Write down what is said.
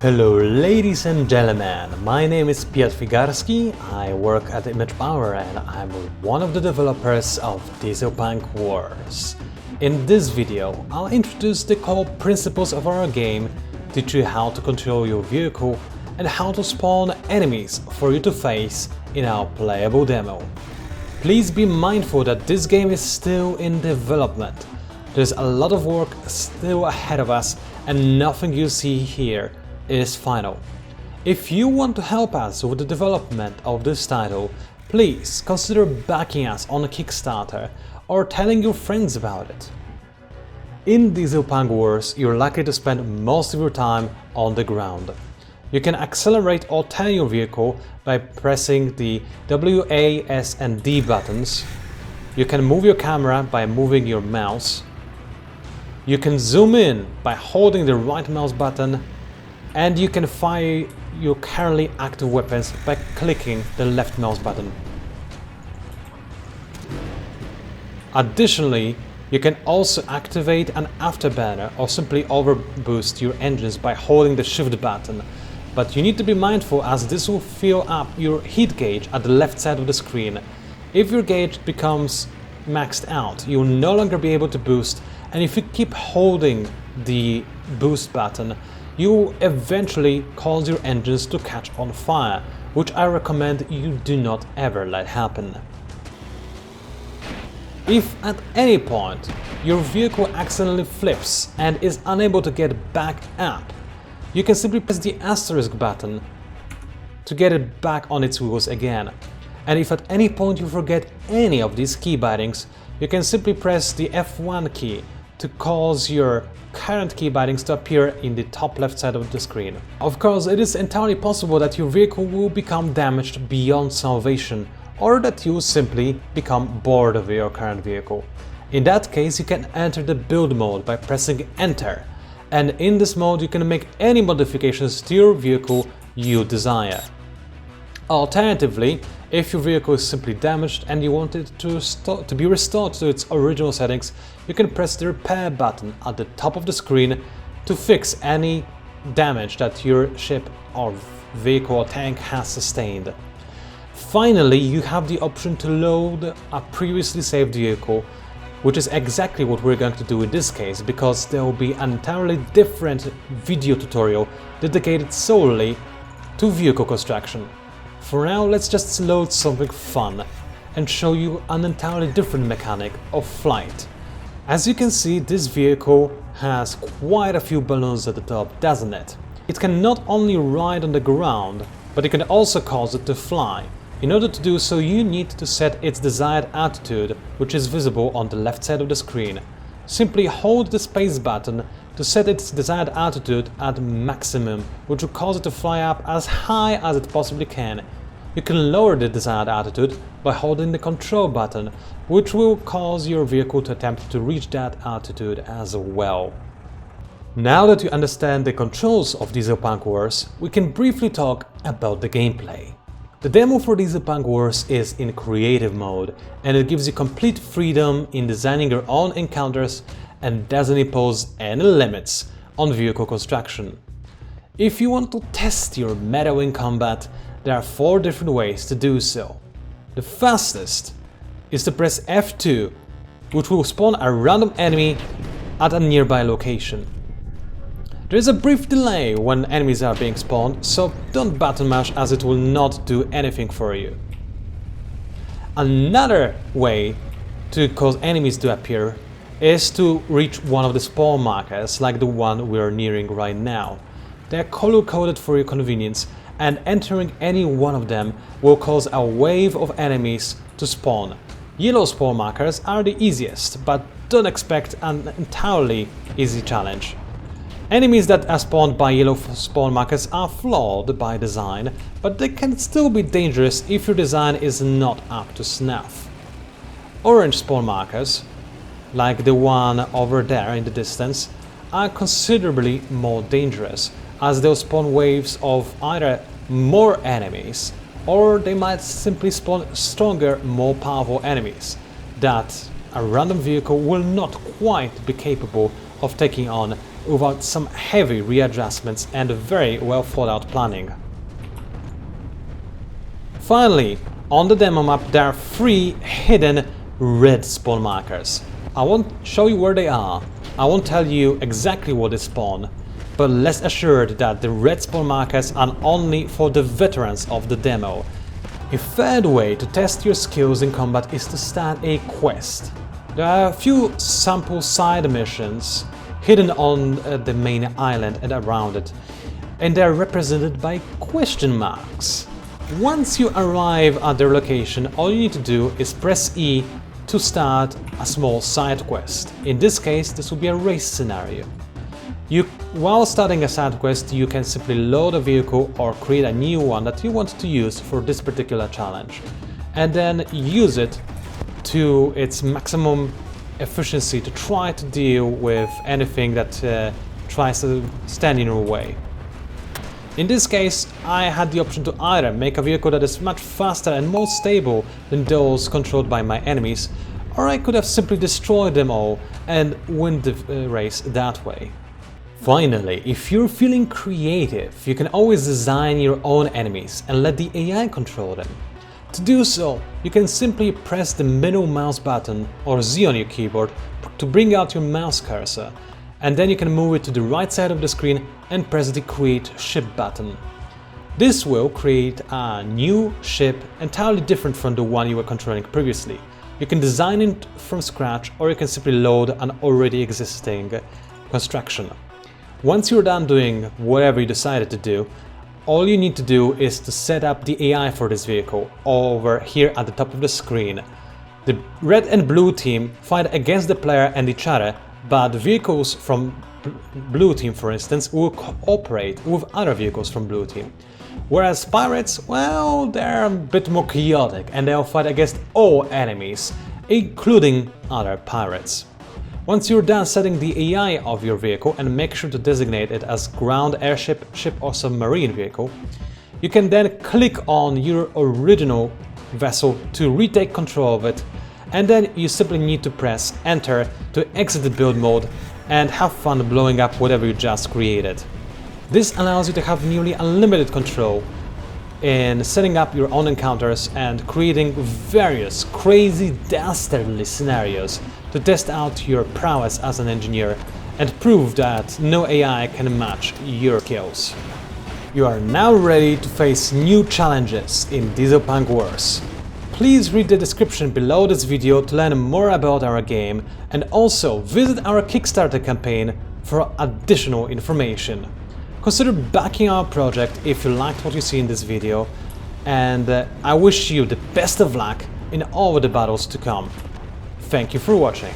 Hello ladies and gentlemen, my name is Piotr Figarski, I work at Image Power and I'm one of the developers of Dieselpunk Wars. In this video, I'll introduce the core principles of our game, teach you how to control your vehicle and how to spawn enemies for you to face in our playable demo. Please be mindful that this game is still in development. There's a lot of work still ahead of us and nothing you see here is final. If you want to help us with the development of this title, please consider backing us on a Kickstarter or telling your friends about it. In Dieselpunk Wars, you're likely to spend most of your time on the ground. You can accelerate or turn your vehicle by pressing the W, A, S and D buttons. You can move your camera by moving your mouse. You can zoom in by holding the right mouse button, and you can fire your currently active weapons by clicking the left mouse button. Additionally, you can also activate an afterburner or simply overboost your engines by holding the shift button, but you need to be mindful as this will fill up your heat gauge at the left side of the screen. If your gauge becomes maxed out, you will no longer be able to boost, and if you keep holding the boost button, you will eventually cause your engines to catch on fire, which I recommend you do not ever let happen. If at any point your vehicle accidentally flips and is unable to get back up, you can simply press the asterisk button to get it back on its wheels again. And if at any point you forget any of these key bindings, you can simply press the F1 key to cause your current key bindings to appear in the top left side of the screen. Of course, it is entirely possible that your vehicle will become damaged beyond salvation, or that you will simply become bored of your current vehicle. In that case, you can enter the build mode by pressing enter, and in this mode you can make any modifications to your vehicle you desire. Alternatively, if your vehicle is simply damaged and you want it to be restored to its original settings, you can press the repair button at the top of the screen to fix any damage that your ship or vehicle or tank has sustained. Finally, you have the option to load a previously saved vehicle, which is exactly what we're going to do in this case, because there will be an entirely different video tutorial dedicated solely to vehicle construction. For now, let's just load something fun and show you an entirely different mechanic of flight. As you can see, this vehicle has quite a few balloons at the top, doesn't it? It can not only ride on the ground, but it can also cause it to fly. In order to do so, you need to set its desired altitude, which is visible on the left side of the screen. Simply hold the space button to set its desired altitude at maximum, which will cause it to fly up as high as it possibly can. You can lower the desired altitude by holding the control button, which will cause your vehicle to attempt to reach that altitude as well. Now that you understand the controls of Dieselpunk Wars, we can briefly talk about the gameplay. The demo for Dieselpunk Wars is in creative mode, and it gives you complete freedom in designing your own encounters and doesn't impose any limits on vehicle construction. If you want to test your mettle in combat, there are 4 different ways to do so. The fastest is to press F2, which will spawn a random enemy at a nearby location. There is a brief delay when enemies are being spawned, so don't button mash as it will not do anything for you. Another way to cause enemies to appear is to reach one of the spawn markers, like the one we are nearing right now. They are color-coded for your convenience, and entering any one of them will cause a wave of enemies to spawn. Yellow spawn markers are the easiest, but don't expect an entirely easy challenge. Enemies that are spawned by yellow spawn markers are flawed by design, but they can still be dangerous if your design is not up to snuff. Orange spawn markers, like the one over there in the distance, are considerably more dangerous, as they'll spawn waves of either more enemies, or they might simply spawn stronger, more powerful enemies that a random vehicle will not quite be capable of taking on without some heavy readjustments and very well thought out planning. Finally, on the demo map there are 3 hidden red spawn markers. I won't show you where they are, I won't tell you exactly what they spawn, but rest assured that the red spawn markers are only for the veterans of the demo. A third way to test your skills in combat is to start a quest. There are a few sample side missions hidden on the main island and around it, and they are represented by question marks. Once you arrive at their location, all you need to do is press E to start a small side quest. In this case, this will be a race scenario. While starting a side quest, you can simply load a vehicle or create a new one that you want to use for this particular challenge, and then use it to its maximum efficiency to try to deal with anything that tries to stand in your way. In this case, I had the option to either make a vehicle that is much faster and more stable than those controlled by my enemies, or I could have simply destroyed them all and win the race that way. Finally, if you're feeling creative, you can always design your own enemies and let the AI control them. To do so, you can simply press the middle mouse button or Z on your keyboard to bring out your mouse cursor, and then you can move it to the right side of the screen and press the Create Ship button. This will create a new ship entirely different from the one you were controlling previously. You can design it from scratch, or you can simply load an already existing construction. Once you're done doing whatever you decided to do, all you need to do is to set up the AI for this vehicle over here at the top of the screen. The red and blue team fight against the player and each other, but vehicles from blue team, for instance, will cooperate with other vehicles from blue team. Whereas pirates, well, they're a bit more chaotic and they'll fight against all enemies, including other pirates. Once you're done setting the AI of your vehicle, and make sure to designate it as ground, airship, ship or submarine vehicle, you can then click on your original vessel to retake control of it, and then you simply need to press Enter to exit the build mode and have fun blowing up whatever you just created. This allows you to have nearly unlimited control in setting up your own encounters and creating various crazy dastardly scenarios to test out your prowess as an engineer and prove that no AI can match your skills. You are now ready to face new challenges in Dieselpunk Wars. Please read the description below this video to learn more about our game, and also visit our Kickstarter campaign for additional information. Consider backing our project if you liked what you see in this video, and I wish you the best of luck in all the battles to come. Thank you for watching.